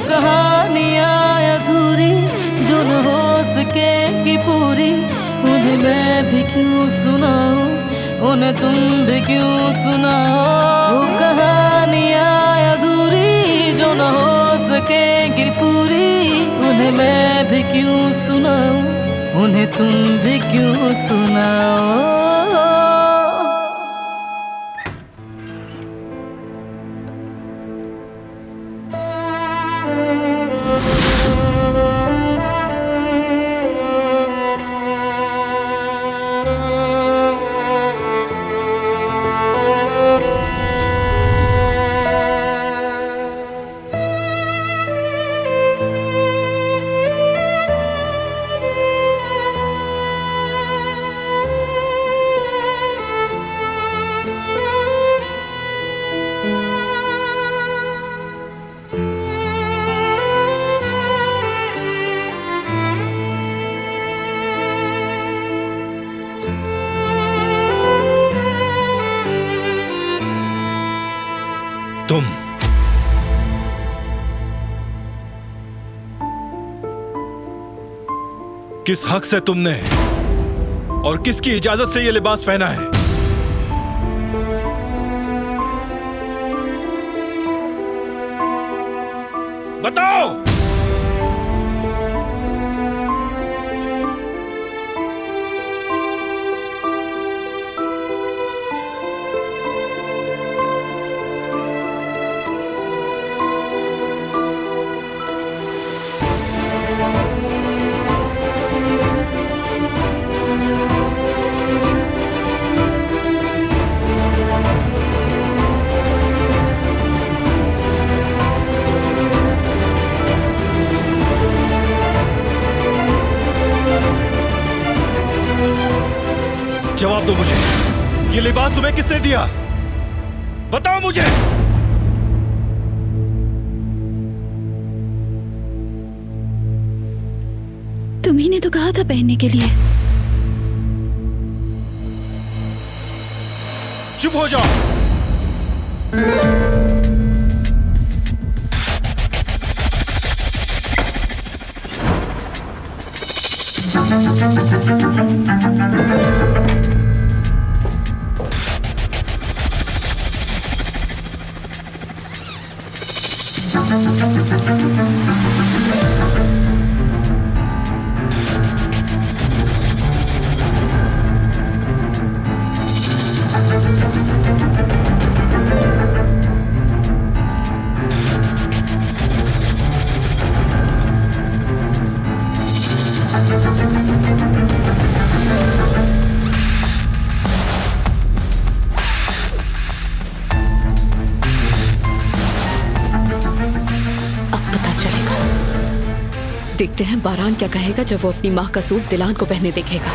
कहानियाँ अधूरी जो न हो सकेगी पूरी, उन्हें मैं भी क्यों सुनाऊं, उन्हें तुम भी क्यों सुनाओ। वो कहानियाँ अधूरी जो न हो सकेगी पूरी, उन्हें मैं भी क्यों सुनाऊं, उन्हें तुम भी क्यों सुनाओ। तुम किस हक से तुमने और किसकी इजाजत से ये लिबास पहना है? बताओ। जवाब दो मुझे, ये लिबास तुम्हें किसने दिया? बताओ मुझे। तुम्ही ने तो कहा था पहनने के लिए। चुप हो जाओ। देखते हैं बारान क्या कहेगा जब वो अपनी माँ का सूट दिलान को पहने देखेगा।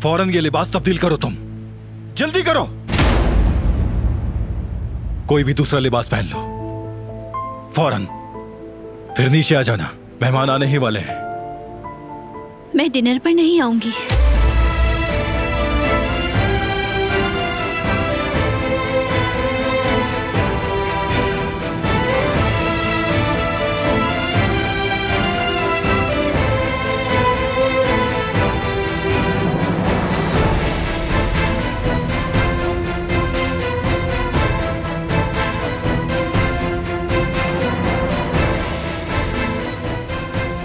फौरन ये लिबास तब्दील करो, तुम जल्दी करो। कोई भी दूसरा लिबास पहन लो फौरन, फिर नीचे आ जाना, मेहमान आने ही वाले हैं। मैं डिनर पर नहीं आऊंगी।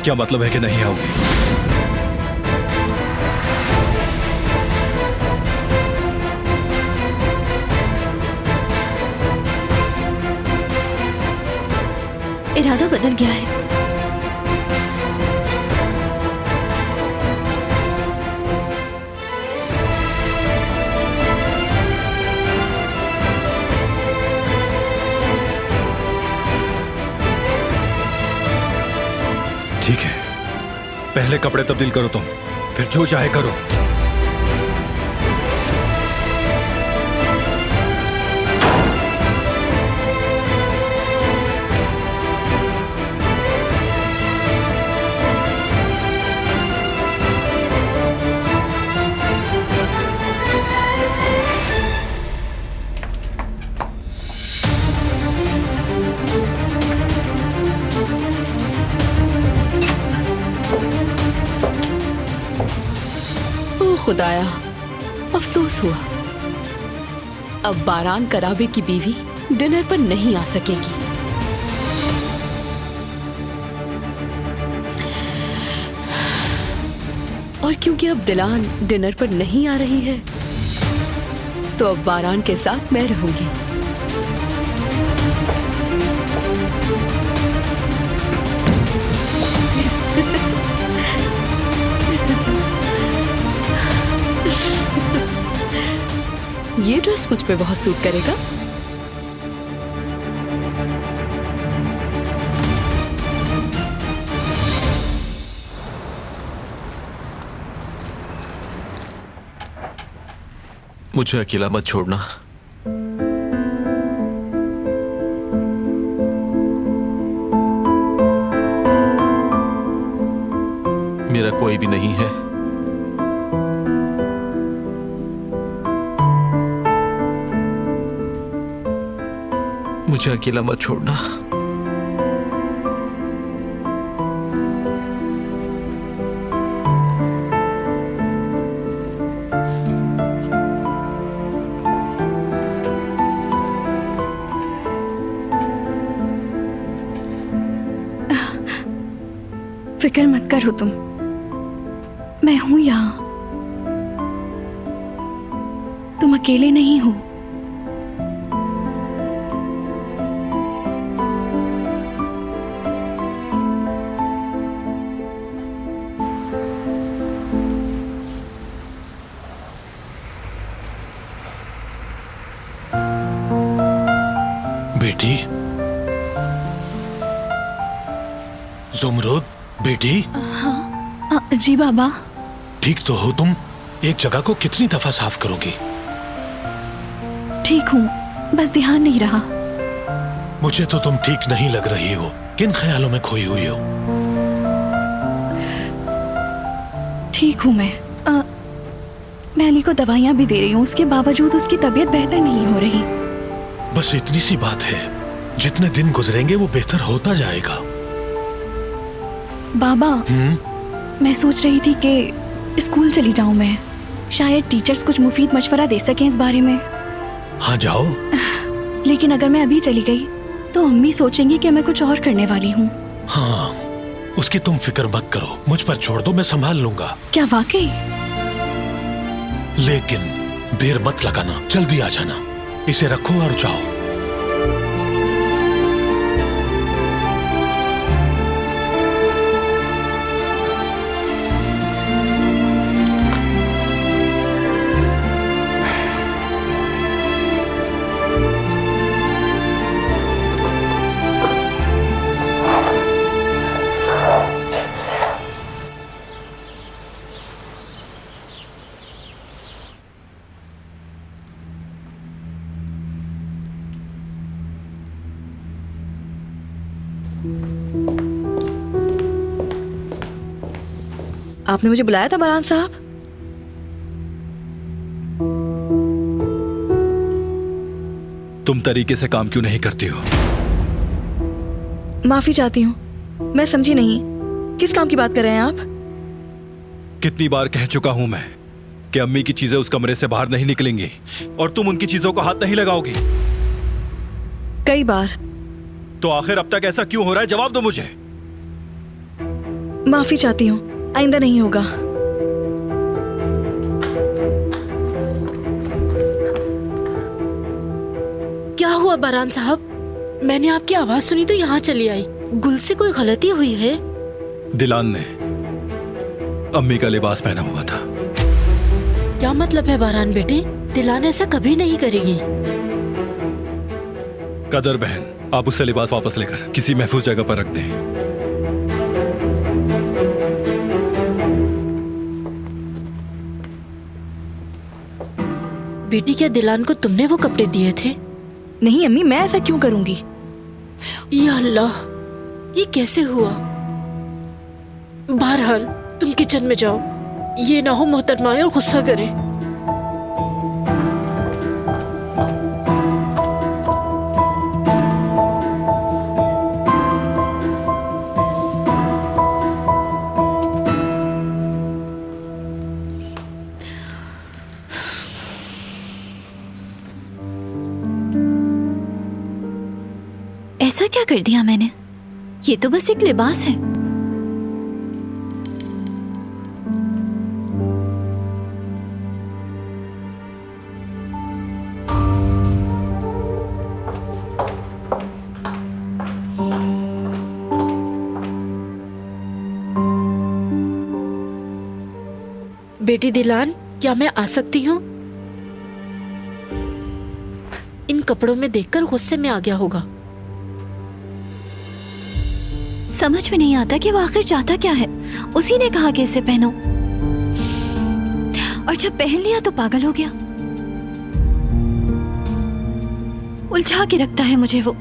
क्या मतलब है कि नहीं आओगे? इरादा बदल गया है। ठीक है, पहले कपड़े तब्दील करो तुम, फिर जो चाहे करो। खुदाया, अफसोस हुआ। अब बारान कराबे की बीवी डिनर पर नहीं आ सकेगी। और क्योंकि अब दिलान डिनर पर नहीं आ रही है, तो अब बारान के साथ मैं रहूंगी। ये ड्रेस मुझ पे बहुत सूट करेगा। मुझे अकेला मत छोड़ना। मेरा कोई भी नहीं है। मुझे अकेला मत छोड़ना। फिक्र मत करो तुम, मैं हूं यहां। तुम अकेले नहीं हो। बेटी, ज़ुमरुद बेटी। जी बाबा। ठीक तो हो तुम? एक जगह को कितनी दफा साफ करोगी? ठीक हूँ, बस ध्यान नहीं रहा। मुझे तो तुम ठीक नहीं लग रही हो। किन ख्यालों में खोई हुई हो? ठीक हूँ मैं अली को दवाइयाँ भी दे रही हूँ, उसके बावजूद उसकी तबीयत बेहतर नहीं हो रही। बस इतनी सी बात है, जितने दिन गुजरेंगे वो बेहतर होता जाएगा। बाबा, मैं सोच रही थी कि स्कूल चली जाऊं मैं। शायद टीचर्स कुछ मुफीद मशवरा दे सकें इस बारे में। हाँ जाओ। लेकिन अगर मैं अभी चली गई तो अम्मी सोचेंगी कि मैं कुछ और करने वाली हूँ। हाँ, उसकी तुम फिक्र मत करो, मुझ पर छोड़ दो, मैं संभाल लूंगा। क्या वाकई? लेकिन देर मत लगाना, जल्दी आ जाना। इसे रखो और जाओ। आपने मुझे बुलाया था बारान साहब? तुम तरीके से काम क्यों नहीं करती हो? माफी चाहती हूँ, मैं समझी नहीं। किस काम की बात कर रहे हैं आप? कितनी बार कह चुका हूं मैं कि अम्मी की चीजें उस कमरे से बाहर नहीं निकलेंगी और तुम उनकी चीजों को हाथ नहीं लगाओगी। कई बार। तो आखिर अब तक ऐसा क्यों हो रहा है? जवाब दो मुझे। माफी चाहती हूँ, आइंदा नहीं होगा। क्या हुआ बारान साहब? मैंने आपकी आवाज सुनी तो यहाँ चली आई। गुल से कोई गलती हुई है? दिलान ने अम्मी का लिबास पहना हुआ था। क्या मतलब है बारान बेटे? दिलान ऐसा कभी नहीं करेगी। कदर बहन, आप उससे लिबास वापस लेकर किसी महफूज जगह पर रख दें। बेटी, क्या दिलान को तुमने वो कपड़े दिए थे? नहीं अम्मी, मैं ऐसा क्यों करूंगी? या अल्लाह, ये कैसे हुआ? बहरहाल तुम किचन में जाओ, ये ना हो मोहतरमा और गुस्सा करे। ऐसा क्या कर दिया मैंने? ये तो बस एक लिबास है। बेटी दिलान, क्या मैं आ सकती हूँ? इन कपड़ों में देखकर गुस्से में आ गया होगा। समझ में नहीं आता कि वो आखिर चाहता क्या है। उसी ने कहा कि इसे पहनो, और जब पहन लिया तो पागल हो गया। उलझा के रखता है मुझे वो,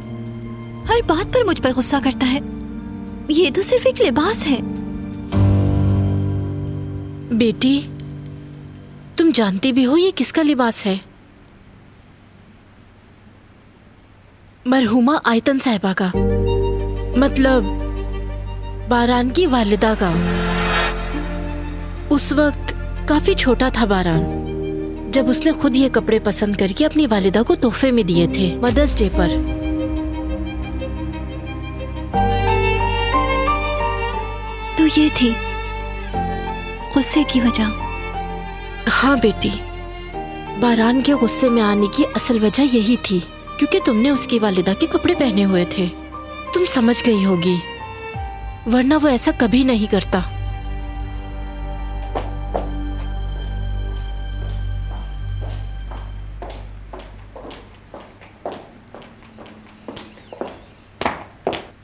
हर बात पर मुझ पर गुस्सा करता है। ये तो सिर्फ एक लिबास है। बेटी, तुम जानती भी हो ये किसका लिबास है? मरहुमा आयतन साहिबा का, मतलब बारान की वालिदा का। उस वक्त काफी छोटा था बारान जब उसने खुद ये कपड़े पसंद करके अपनी वालिदा को तोहफे में दिए थे मदर्स डे पर। तो ये थी गुस्से की वजह। हाँ बेटी, बारान के गुस्से में आने की असल वजह यही थी क्योंकि तुमने उसकी वालिदा के कपड़े पहने हुए थे। तुम समझ गई होगी, वरना वो ऐसा कभी नहीं करता।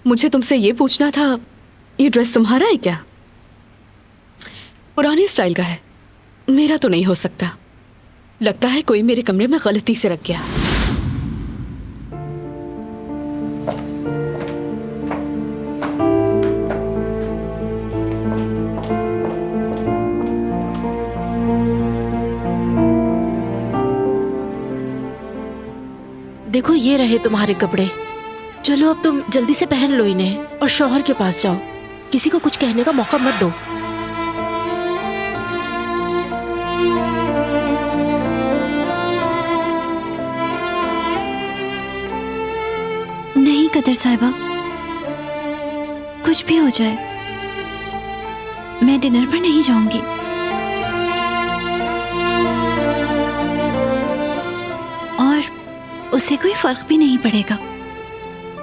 मुझे तुमसे ये पूछना था, ये ड्रेस तुम्हारा है क्या? पुराने स्टाइल का है, मेरा तो नहीं हो सकता। लगता है कोई मेरे कमरे में गलती से रख गया। देखो ये रहे तुम्हारे कपड़े। चलो अब तुम जल्दी से पहन लो इन्हें और शौहर के पास जाओ। किसी को कुछ कहने का मौका मत दो। नहीं कदर साहिबा, कुछ भी हो जाए मैं डिनर पर नहीं जाऊंगी। और उसे कोई फर्क भी नहीं पड़ेगा।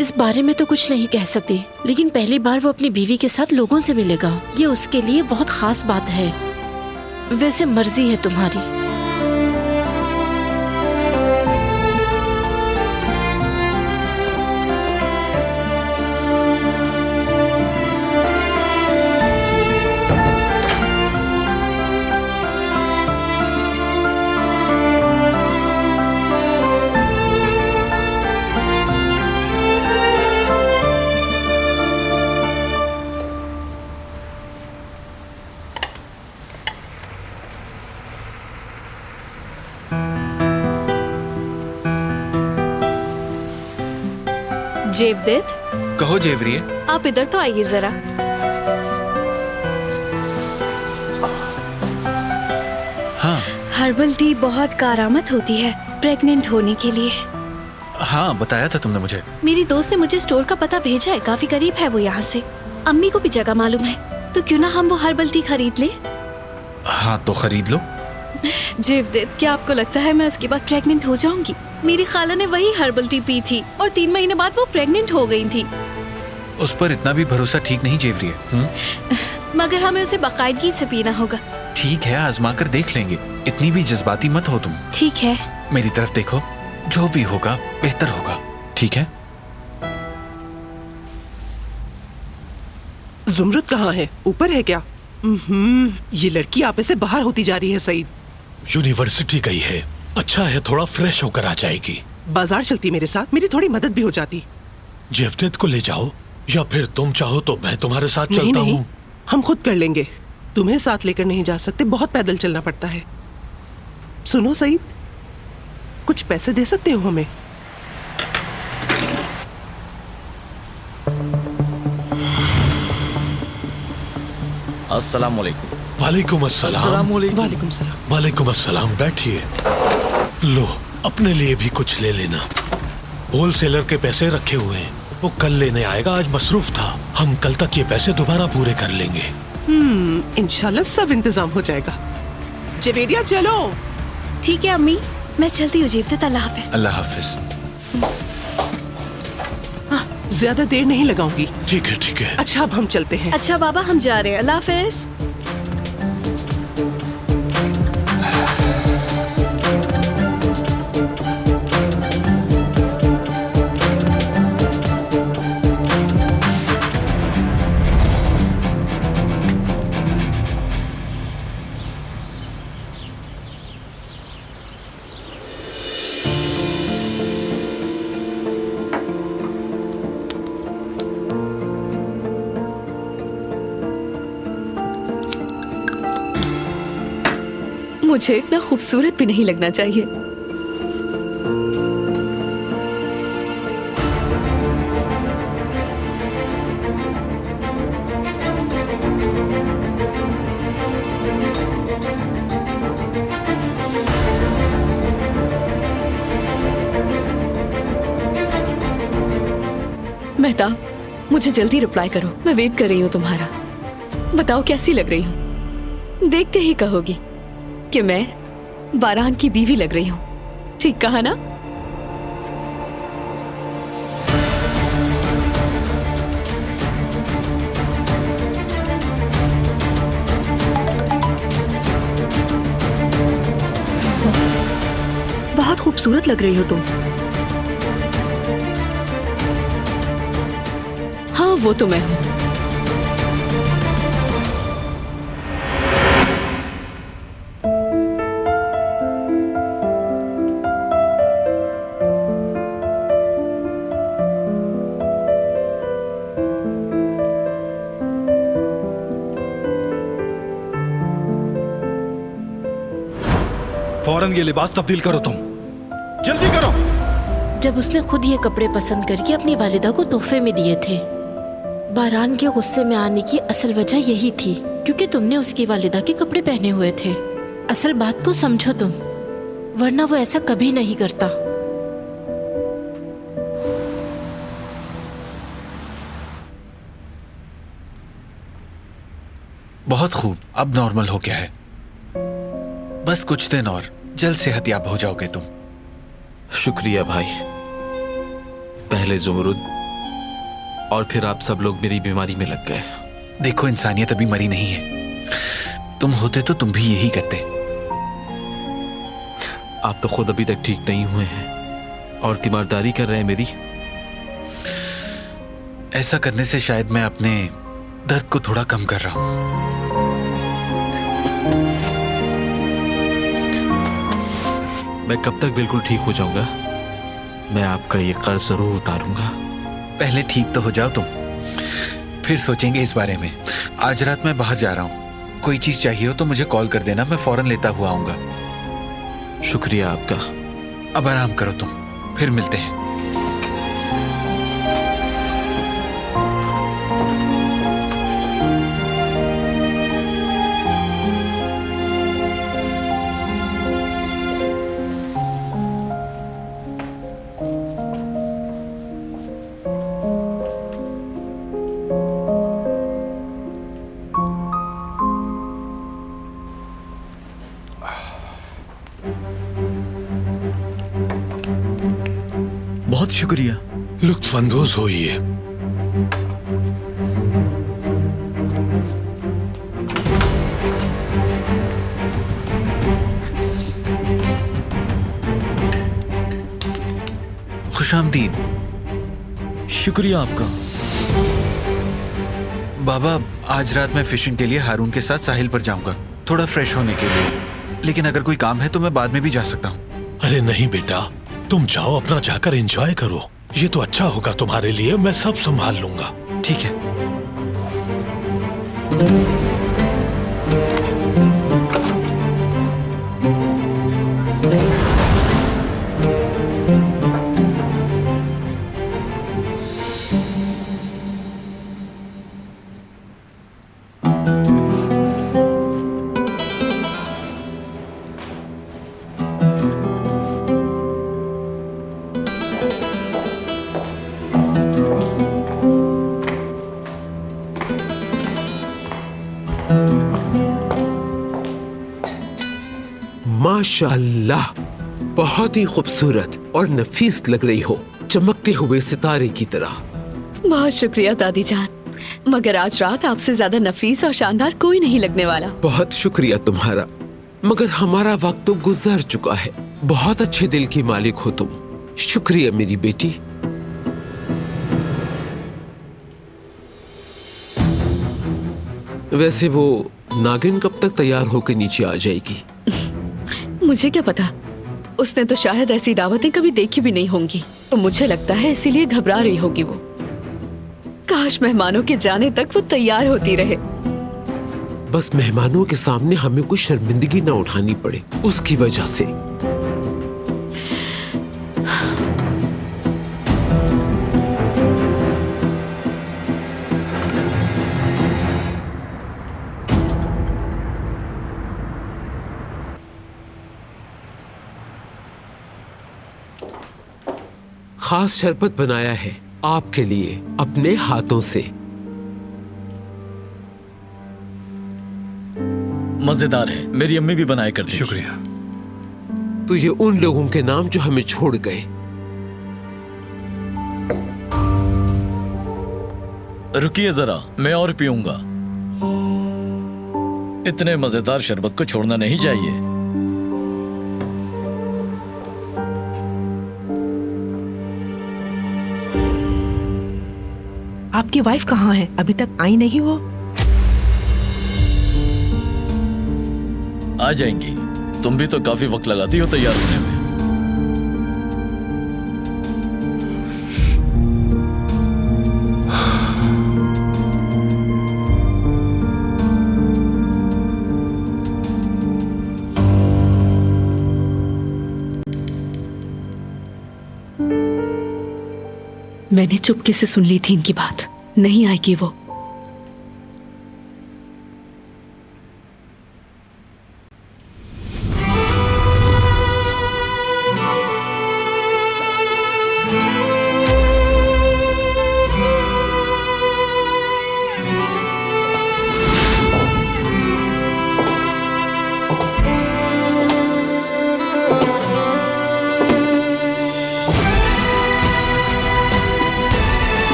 इस बारे में तो कुछ नहीं कह सकती, लेकिन पहली बार वो अपनी बीवी के साथ लोगों से मिलेगा। ये उसके लिए बहुत खास बात है। वैसे मर्जी है तुम्हारी। जेवदेत, कहो जेवरिए। आप इधर तो आइए जरा। हाँ हर्बल टी बहुत कारामद होती है प्रेग्नेंट होने के लिए। हाँ, बताया था तुमने मुझे। मेरी दोस्त ने मुझे स्टोर का पता भेजा है, काफी करीब है वो यहाँ से। अम्मी को भी जगह मालूम है, तो क्यों ना हम वो हर्बल टी खरीद ले। हाँ तो खरीद लो। जेवदेत, क्या आपको लगता है मैं उसके बाद प्रेग्नेंट हो जाऊंगी? मेरी खाला ने वही हर्बल टी पी थी और 3 महीने बाद वो प्रेग्नेंट हो गई थी। उस पर इतना भी भरोसा ठीक नहीं जेवरिए। मगर हमें उसे बाकायदगी से पीना होगा। ठीक है, आजमा कर देख लेंगे। इतनी भी जज्बाती मत हो तुम। ठीक है। मेरी तरफ देखो, जो भी होगा बेहतर होगा, ठीक है? जुमरुद कहाँ है? ऊपर है क्या? ये लड़की आप से बाहर होती जा रही है सईद। यूनिवर्सिटी गई है। अच्छा है, थोड़ा फ्रेश होकर आ जाएगी। बाजार चलती मेरे साथ, मेरी थोड़ी मदद भी हो जाती। जेवदेत को ले जाओ, या फिर तुम चाहो तो मैं तुम्हारे साथ नहीं, चलता नहीं, हूँ। हम खुद कर लेंगे। तुम्हें साथ लेकर नहीं जा सकते, बहुत पैदल चलना पड़ता है। सुनो सईद, कुछ पैसे दे सकते हो हमें? अस्सलाम वालेकुम। वालेकुम अस्सलाम। वालेकुम सलाम। वालेकुम अस्सलाम। बैठिए। लो, अपने लिए भी कुछ ले लेना। होलसेलर के पैसे रखे हुए हैं, वो कल लेने आएगा, आज मसरूफ था। हम कल तक ये पैसे दोबारा पूरे कर लेंगे। इंशाल्लाह सब इंतजाम हो जाएगा। जवेरिया चलो। ठीक है अम्मी, मैं चलती हूँ जीवदत्त, अल्लाह हाफिज। अल्लाह हाफिज। ज्यादा देर नहीं लगाऊंगी। ठीक है ठीक है। अच्छा अब हम चलते हैं। अच्छा बाबा, हम जा रहे हैं, अल्लाह हाफिज। मुझे इतना खूबसूरत भी नहीं लगना चाहिए। मेहताब, मुझे जल्दी रिप्लाई करो, मैं वेट कर रही हूँ तुम्हारा। बताओ कैसी लग रही हूँ? देख के ही कहोगी कि मैं बारान की बीवी लग रही हूँ। ठीक कहा ना? बहुत खूबसूरत लग रही हो तुम। हाँ वो तो मैं हूँ। फौरन ये लिबास तब्दील करो, तुम जल्दी करो। जब उसने खुद ये कपड़े पसंद करके अपनी वालिदा को तोहफे में दिए थे। बारान के गुस्से में आने की असल वजह यही थी क्योंकि तुमने उसकी वालिदा के कपड़े पहने हुए थे। असल बात को समझो तुम, वरना वो ऐसा कभी नहीं करता। बहुत खूब, अब नॉर्मल हो गया है। बस कुछ दिन और, जल्द सेहतयाब हो जाओगे तुम। शुक्रिया भाई। पहले जुमरुद और फिर आप सब लोग मेरी बीमारी में लग गए। देखो, इंसानियत अभी मरी नहीं है। तुम होते तो तुम भी यही करते। आप तो खुद अभी तक ठीक नहीं हुए हैं और तीमारदारी कर रहे हैं मेरी। ऐसा करने से शायद मैं अपने दर्द को थोड़ा कम कर रहा हूं। मैं कब तक बिल्कुल ठीक हो जाऊंगा? मैं आपका ये कर्ज जरूर उतारूंगा। पहले ठीक तो हो जाओ तुम, फिर सोचेंगे इस बारे में। आज रात मैं बाहर जा रहा हूँ, कोई चीज चाहिए हो तो मुझे कॉल कर देना, मैं फौरन लेता हुआ आऊंगा। शुक्रिया आपका। अब आराम करो तुम, फिर मिलते हैं। बहुत शुक्रिया। लुत्फानंदोज होइए। खुशामदीद। शुक्रिया आपका। बाबा, आज रात मैं फिशिंग के लिए हारून के साथ साहिल पर जाऊंगा, थोड़ा फ्रेश होने के लिए। लेकिन अगर कोई काम है तो मैं बाद में भी जा सकता हूँ। अरे नहीं बेटा, तुम जाओ, अपना जाकर एंजॉय करो। ये तो अच्छा होगा तुम्हारे लिए, मैं सब संभाल लूंगा। ठीक है। माशाअल्लाह, बहुत ही खूबसूरत और नफीस लग रही हो, चमकते हुए सितारे की तरह। बहुत शुक्रिया दादी जान, मगर आज रात आपसे ज्यादा नफीस और शानदार कोई नहीं लगने वाला। बहुत शुक्रिया तुम्हारा, मगर हमारा वक्त तो गुजर चुका है। बहुत अच्छे दिल की मालिक हो तुम। शुक्रिया मेरी बेटी। वैसे वो नागिन कब तक तैयार होकर नीचे आ जाएगी? मुझे क्या पता, उसने तो शायद ऐसी दावतें कभी देखी भी नहीं होंगी, तो मुझे लगता है इसीलिए घबरा रही होगी वो। काश मेहमानों के जाने तक वो तैयार होती रहे। बस मेहमानों के सामने हमें कुछ शर्मिंदगी न उठानी पड़े, उसकी वजह से। खास शरबत बनाया है आपके लिए अपने हाथों से। मजेदार है, मेरी अम्मी भी बनाया करती। शुक्रिया। तो ये उन लोगों के नाम जो हमें छोड़ गए। रुकिए जरा, मैं और पीऊंगा। इतने मजेदार शरबत को छोड़ना नहीं चाहिए। आपकी वाइफ कहाँ है? अभी तक आई नहीं वो? आ जाएंगी। तुम भी तो काफी वक्त लगाती हो तैयार होने में। मैंने चुपके से सुन ली थी इनकी बात, नहीं आएगी वो।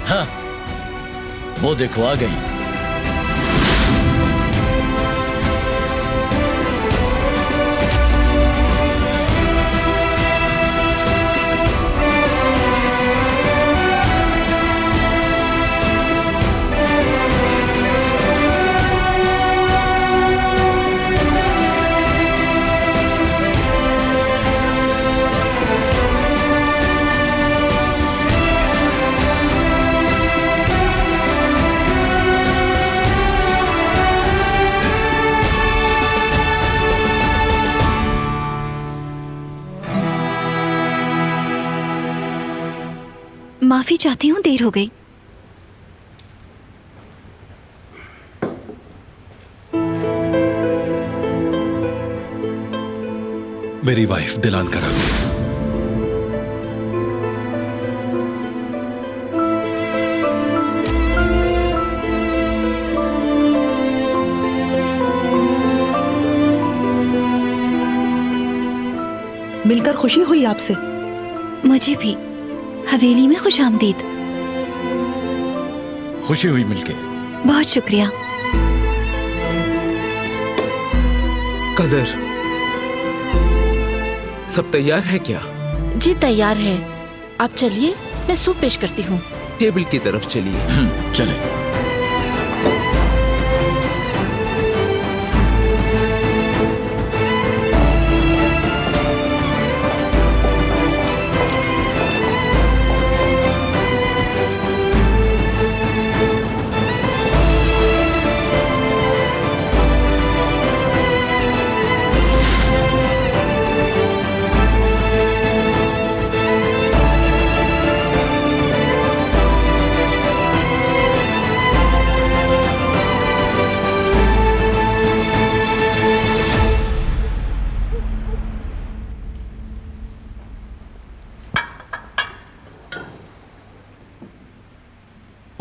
हाँ, वो देखो आ गई। माफी चाहती हूँ, देर हो गई। मेरी वाइफ दिलान करा गई। मिलकर खुशी हुई आपसे। मुझे भी। हवेली में खुशामदीद। खुशी हुई मिलके। बहुत शुक्रिया। कदर, सब तैयार है क्या? जी तैयार है। आप चलिए, मैं सूप पेश करती हूँ। टेबल की तरफ चलिए। चले।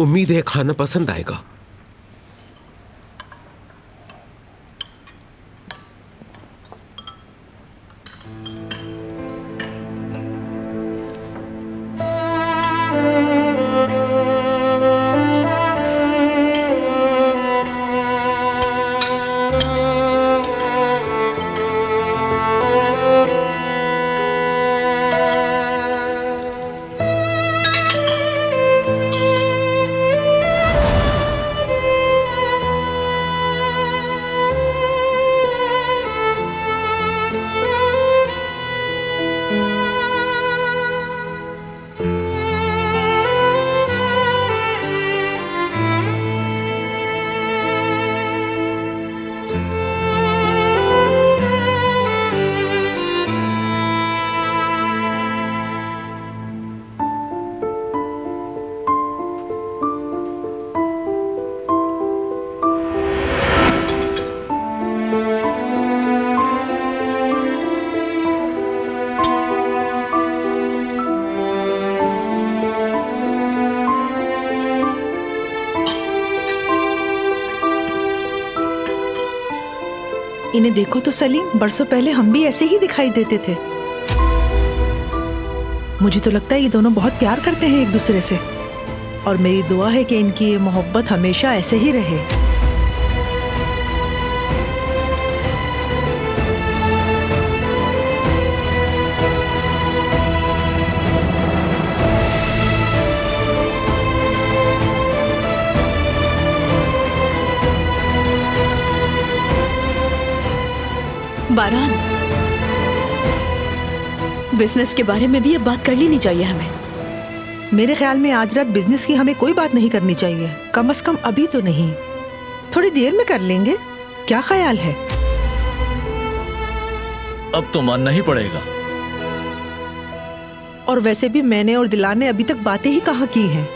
उम्मीद है खाना पसंद आएगा। इन्हें देखो तो सलीम, बरसों पहले हम भी ऐसे ही दिखाई देते थे। मुझे तो लगता है ये दोनों बहुत प्यार करते हैं एक दूसरे से, और मेरी दुआ है कि इनकी ये मोहब्बत हमेशा ऐसे ही रहे। बारान, बिजनेस के बारे में भी अब बात कर लेनी चाहिए हमें। मेरे ख्याल में आज रात बिजनेस की हमें कोई बात नहीं करनी चाहिए, कम से कम अभी तो नहीं, थोड़ी देर में कर लेंगे। क्या ख्याल है? अब तो मानना ही पड़ेगा। और वैसे भी मैंने और दिलान ने अभी तक बातें ही कहाँ की हैं।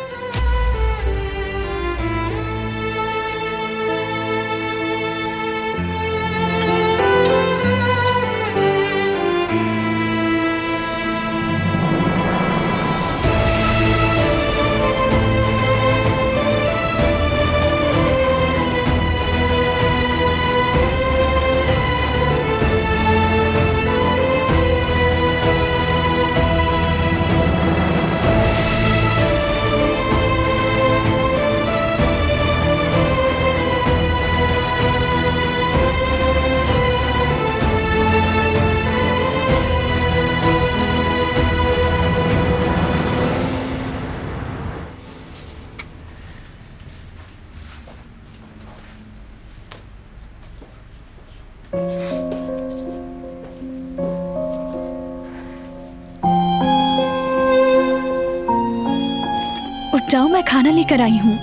उठ जाओ, मैं खाना लेकर आई हूँ।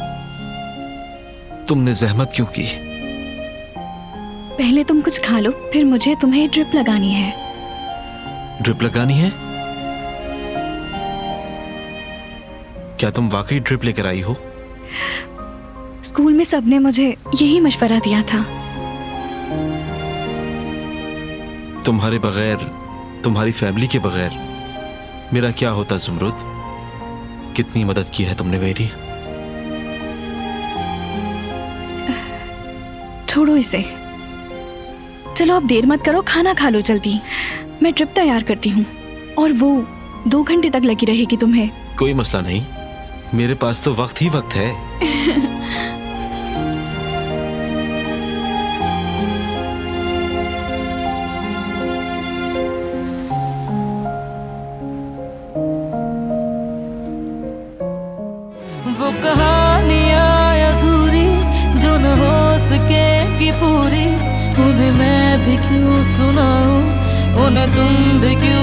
तुमने जहमत क्यों की? पहले तुम कुछ खा लो, फिर मुझे तुम्हें ड्रिप लगानी है। ड्रिप लगानी है? क्या तुम वाकई ड्रिप लेकर आई हो? स्कूल में सबने मुझे यही मशवरा दिया था। तुम्हारे बगैर, तुम्हारी फैमिली के बगैर मेरा क्या होता ज़ुमरुद? कितनी मदद की है तुमने मेरी। छोड़ो इसे, चलो अब देर मत करो, खाना खा लो जल्दी। मैं ट्रिप तैयार करती हूँ, और वो 2 घंटे तक लगी रहेगी तुम्हें। कोई मसला नहीं, मेरे पास तो वक्त ही वक्त है। वो कहानियाँ अधूरी जो न हो सके कि पूरी, उन्हें मैं भी क्यों सुनाऊं, उन्हें तुम भी क्यों